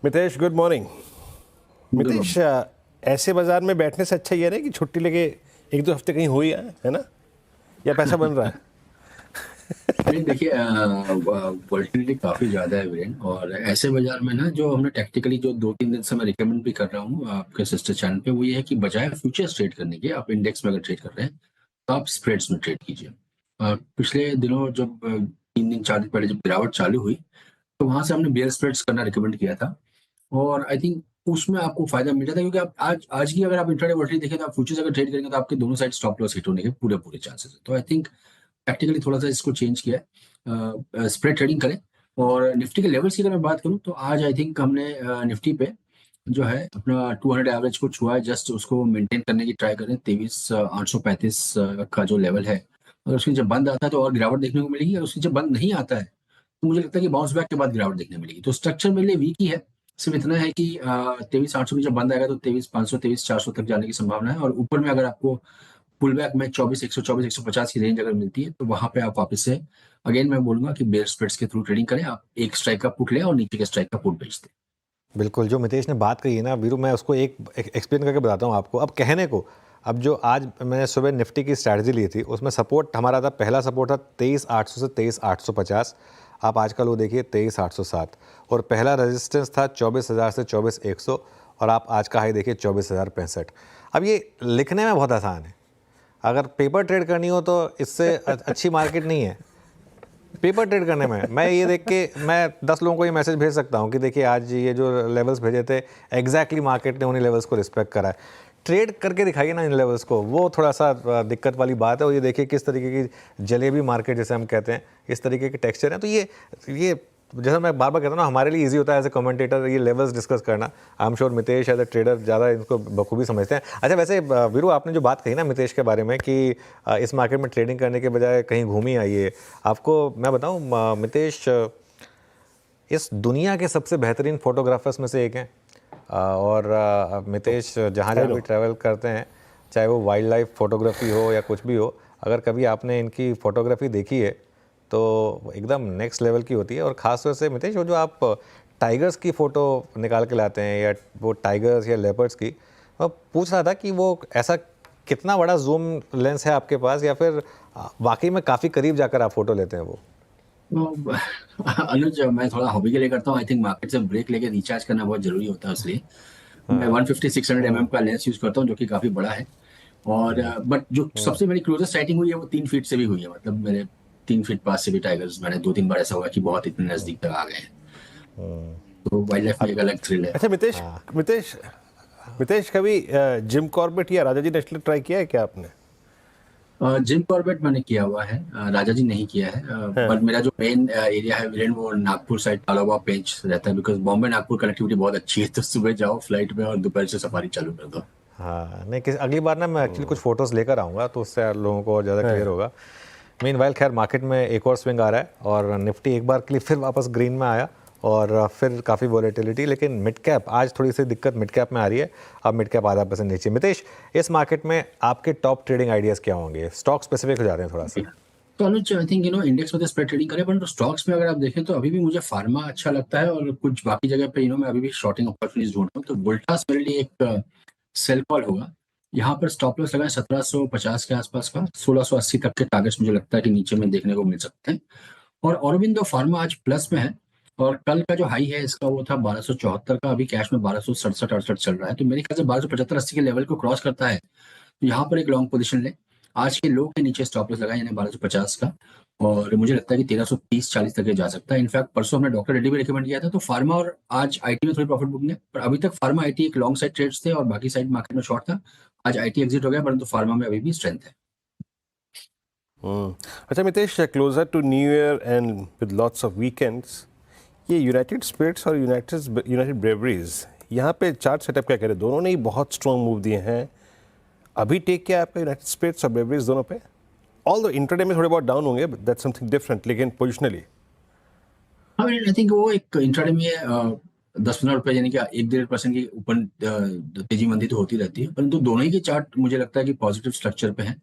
Mitesh, good morning. Good Mitesh, ऐसे बाजार में बैठने से अच्छा ये है कि छुट्टी लेके एक दो हफ्ते कहीं हो ही आए, है ना? या पैसा बन रहा है? नहीं देखिए, वोलेटिलिटी काफ़ी ज़्यादा है वीरेन। और ऐसे बाजार में ना, जो हमने टेक्निकली जो 2-3 दिन से मैं रिकमेंड भी कर रहा हूँ आपके सिस्टर चैनल पे, वो ये है कि बजाय फ्यूचर्स ट्रेड करने के, आप इंडेक्स में अगर ट्रेड कर रहे हैं तो आप स्प्रेड्स में ट्रेड कीजिए। पिछले दिनों जब 3 दिन 4 दिन पहले जब गिरावट चालू हुई, तो वहाँ से हमने बेयर स्प्रेड्स करना रिकमेंड किया था। और आई थिंक उसमें आपको फायदा मिल जाता है, क्योंकि आप आज की अगर आप इंट्राडे वोलेटिलिटी देखें, तो आप फ्यूचर्स अगर ट्रेड करेंगे तो आपके दोनों साइड स्टॉप लॉस हिट होने के पूरे पूरे चांसेस है। तो आई थिंक प्रैक्टिकली थोड़ा-सा इसको चेंज किया है। स्प्रेड ट्रेडिंग करें। और निफ्टी के लेवल्स की अगर मैं बात करूँ, तो आज आई थिंक हमने निफ्टी पे जो है अपना 200 एवरेज को छुआ है। जस्ट उसको मेंटेन करने की ट्राई करें। 23,835 का जो लेवल है, अगर उसके नीचे बंद आता है तो और गिरावट देखने को मिलेगी। अगर उसके नीचे बंद नहीं आता है, तो मुझे लगता है कि बाउंस बैक के बाद गिरावट देखने मिलेगी। तो स्ट्रक्चर मेरे लिए वीक ही है। सिर्फ इतना है कि 23,800 में जब बंद आएगा तो 23,500 23,400 तक जाने की संभावना है। और ऊपर में अगर आपको पुल बैक में 24,124 150 की रेंज अगर मिलती है, तो वहां पे आप वापस से अगेन मैं बोलूंगा कि बेयर स्प्रेड्स के थ्रू ट्रेडिंग करें। आप एक स्ट्राइक का पुट लें और नीचे के स्ट्राइक का पुट बेच दें। बिल्कुल, जो मितेश ने बात कही है ना वीरू, मैं उसको एक एक्सप्लेन करके बताता हूँ आपको। अब कहने को, अब जो आज मैंने सुबह निफ्टी की स्ट्रैटेजी ली थी, उसमें सपोर्ट हमारा था, पहला सपोर्ट था 23,800 से 23,850। आप आज का लो देखिए 23,807। और पहला रेजिस्टेंस था 24,000 से 24,100। और आप आज का हाई देखिए 24,065। अब ये लिखने में बहुत आसान है, अगर पेपर ट्रेड करनी हो तो इससे अच्छी मार्केट नहीं है पेपर ट्रेड करने में। मैं ये देख के मैं 10 लोगों को ये मैसेज भेज सकता हूँ कि देखिए आज ये जो लेवल्स भेजे थे, एग्जैक्टली मार्केट ने उन्हीं लेवल्स को रिस्पेक्ट करा है। ट्रेड करके दिखाइए ना इन लेवल्स को, वो थोड़ा सा दिक्कत वाली बात है। और ये देखिए किस तरीके की जलेबी मार्केट जैसे हम कहते हैं, इस तरीके के टेक्सचर हैं। तो ये जैसा मैं बार बार कहता हूँ ना, हमारे लिए इजी होता है एज ए कमेंटेटर ये लेवल्स डिस्कस करना। I am sure Mitesh as a trader ज़्यादा इनको बखूबी समझते हैं। अच्छा, वैसे वीरू, आपने जो बात कही ना मितेश के बारे में कि इस मार्केट में ट्रेडिंग करने के बजाय कहीं घूम ही आइए, आपको मैं बताऊँ मितेश, इस दुनिया के सबसे बेहतरीन फोटोग्राफर्स में से एक हैं। और मितेश जहाँ जहाँ भी ट्रैवल करते हैं, चाहे वो वाइल्ड लाइफ फोटोग्राफी हो या कुछ भी हो, अगर कभी आपने इनकी फोटोग्राफी देखी है तो एकदम नेक्स्ट लेवल की होती है। और ख़ास तौर से मितेश, वो जो आप टाइगर्स की फ़ोटो निकाल के लाते हैं, या वो टाइगर्स या लेपर्ड्स की, मैं पूछ रहा था कि वो ऐसा कितना बड़ा जूम लेंस है आपके पास, या फिर वाकई में काफ़ी करीब जाकर आप फ़ोटो लेते हैं वो? तो अनुज, मैं थोड़ा हॉबी के लिए करता हूँ। आई थिंक मार्केट से ब्रेक लेके रिचार्ज करना बहुत जरूरी होता है, इसलिए मैं 150-600 mm का लेंस यूज करता हूँ, जो कि काफी बड़ा है। और बट जो सबसे मेरी क्लोजेस्ट साइटिंग हुई है वो 3 फीट से भी हुई है। मतलब मेरे 3 फीट पास से भी टाइगर्स, मैंने 2-3 बार ऐसा हुआ कि बहुत इतने नजदीक तक आ गए हैं। तो वाइल्ड लाइफ में एक अलग थ्रिल है। अच्छा मितेश, मितेश मितेश, कभी जिम कॉर्बेट या राजा जी नेशनल ट्राई किया है क्या आपने? जिम कॉर्बेट मैंने किया हुआ है, राजा जी नहीं किया है। हाँ। बट मेरा जो मेन एरिया है वीरेन, वो नागपुर साइड तालाबा पेंच रहता है। बिकॉज बॉम्बे नागपुर कनेक्टिविटी बहुत अच्छी है, तो सुबह जाओ फ्लाइट में और दोपहर से सफारी चालू कर दो। हाँ, नहीं, अगली बार ना मैं एक्चुअली कुछ फ़ोटोज़ लेकर आऊँगा, तो उससे लोगों को ज़्यादा क्लियर हाँ। होगा। मीनवाइल खैर मार्केट में एक और स्विंग आ रहा है, और निफ्टी एक बार के लिए फिर वापस ग्रीन में आया, और फिर काफ़ी वॉलेटिलिटी। लेकिन मिड कैप आज थोड़ी सी दिक्कत मिड कैप में आ रही है। अब मिड कैप आधा % नीचे। मितेश, इस मार्केट में आपके टॉप ट्रेडिंग आइडियाज़ क्या होंगे? स्टॉक स्पेसिफिक हो जाते हैं थोड़ा सा। तो अनुज, आई थिंक इंडेक्स में तो स्प्रेड ट्रेडिंग करें, परंतु स्टॉक्स में अगर आप देखें तो अभी भी मुझे फार्मा अच्छा लगता है। और कुछ बाकी जगह पे मैं अभी भी शॉर्टिंग अपॉर्चुनिटीज ढूंढ रहा हूँ। तो वोल्टास मेरे लिए एक सेल कॉल होगा। यहाँ पर स्टॉप लॉस लगाए 1750 के आसपास का। 1680 तक के टारगेट्स मुझे लगता है कि नीचे में देखने को मिल सकते हैं। और औरबिंदो फार्मा आज प्लस में है। और कल का जो हाई है इसका वो था 1274 का। अभी कैश में 1267-68 चल रहा है। तो मेरे ख्याल से 1275-80 के लेवल को क्रॉस करता है तो यहाँ पर एक लॉन्ग पोजीशन ले। आज के लो के नीचे स्टॉप लॉस लगाए, यानी 1250 का। और मुझे लगता है कि 1330-40 तक ये जा सकता है। इनफैक्ट परसों हमने डॉक्टर रेड्डी भी रिकमेंड किया था। तो फार्मा और आज आईटी में थोड़ी प्रॉफिट बुकिंग है, पर अभी तक फार्मा आईटी एक लॉन्ग साइड ट्रेड्स थे और बाकी साइड मार्केट में शॉर्ट था। आज आईटी एग्जिट हो गया, परंतु फार्मा में अभी भी स्ट्रेंथ है। अच्छा Mitesh, closer to new year and with lots of weekends, ये यूनाइटेड स्पिरिट्स और यूनाइटेड ब्रेवरीज, यहाँ पे चार्ट सेटअप क्या करें? दोनों ने ही बहुत स्ट्रॉन्ग मूव दिए हैं। अभी टेक क्या है आपका यूनाइटेड स्पिरिट्स और ब्रेवरीज दोनों पे? ऑल दो इंट्राडे में थोड़े बहुत डाउन होंगे, दैट्स समथिंग डिफरेंट, लेकिन पोजिशनली। हाँ, आई थिंक वो एक इंट्राडे में 10-15 रुपए, यानी कि 1-1.5% की ऊपर तेजी मंदी तो होती रहती है। परंतु दोनों ही के चार्ट मुझे लगता है कि पॉजिटिव स्ट्रक्चर पे है।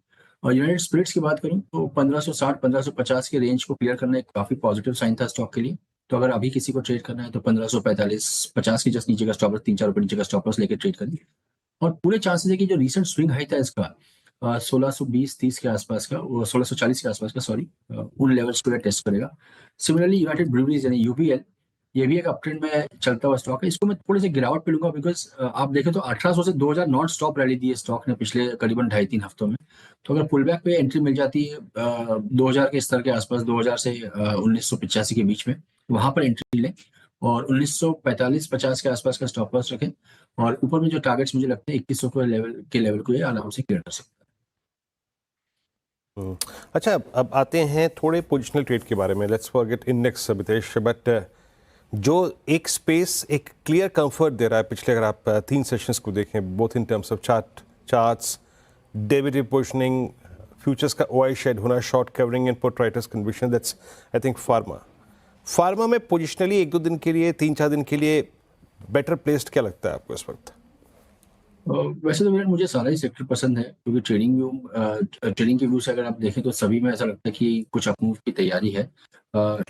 और यूनाइटेड स्पिरिट्स की बात करूं तो 1560-1550 के रेंज को क्लियर करना एक काफी पॉजिटिव साइन था स्टॉक के लिए। तो अगर अभी किसी को ट्रेड करना है तो 1545 के जस्ट नीचे का स्टॉप लॉस, 3-4 रुपए नीचे का स्टॉप लॉस लेकर ट्रेड करिए। और पूरे चांसेस है कि जो रिसेंट स्विंग हाई था इसका 1620-30 के आसपास का, वो 1640 के आसपास का, सॉरी, उन लेवल्स को टेस्ट करेगा। सिमिलरली यूनाइटेड ब्रूवरीज यानी यूबीएल, ये भी एक अपट्रेंड में चलता हुआ स्टॉक है। इसको मैं थोड़ी सी गिरावट पे लूंगा बिकॉज आप देखें तो 1800 से 2000 नॉन स्टॉप रैली दी है स्टॉक ने पिछले करीबन 2.5-3 हफ्तों में। तो अगर पुल बैक पे एंट्री मिल जाती है 2000 के स्तर के आसपास, 2000 से 1985 के बीच में, वहां पर एंट्री लें और 1945-50 के आसपास का स्टॉप लॉस रखें। और ऊपर में जो टारगेट्स मुझे लगते हैं 2100 के लेवल को ये आराम से क्लियर कर सकता है। अच्छा, अब आते हैं थोड़े पोजिशनल ट्रेड के बारे में। Let's forget index Mitesh, but जो एक स्पेस, एक क्लियर कंफर्ट दे रहा है पिछले, अगर आप 3 सेशंस को देखें, both in terms of charts, derivative positioning, futures का ओआई शेड होना, short covering and put writers conviction, that's I think pharma में पोजिशनली 1-2 दिन के लिए, 3-4 दिन के लिए बेटर प्लेस्ड क्या लगता है आपको इस वक्त? वैसे तो मुझे सारा ही सेक्टर पसंद है, क्योंकि ट्रेडिंग के व्यू से अगर आप देखें तो सभी में ऐसा लगता है कि कुछ अपमूव की तैयारी है।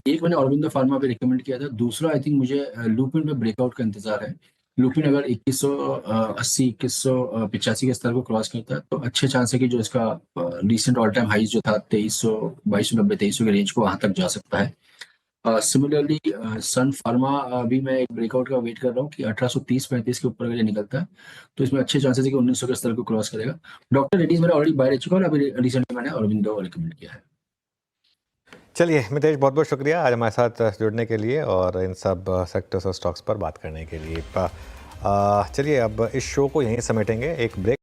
एक मैंने ऑरोबिंदो फार्मा पे रिकमेंड किया था, दूसरा आई थिंक मुझे लुपिन पे ब्रेकआउट का इंतजार है। लुपिन अगर 2180 2185 के स्तर को क्रॉस करता है तो अच्छे चांस है कि जो इसका रिसेंट ऑल टाइम हाइज जो था 2300 2290 2300 के रेंज को वहां तक जा सकता है। सिमिलरली सन फार्मा भी मैं एक ब्रेकआउट का वेट कर रहा हूँ कि 1830-35 के ऊपर अगर ये निकलता है तो इसमें अच्छे चांसेस है कि 1900 के स्तर को क्रॉस करेगा। डॉक्टर रेड्डीज मेरा ऑलरेडी बाय रह चुका है और अभी रिसेंटली मैंने अरविंदो रिकमेंड किया है। चलिए मितेश, बहुत बहुत शुक्रिया आज हमारे साथ जुड़ने के लिए और इन सब सेक्टर्स और स्टॉक्स पर बात करने के लिए। चलिए अब इस शो को यहीं समेटेंगे, एक ब्रेक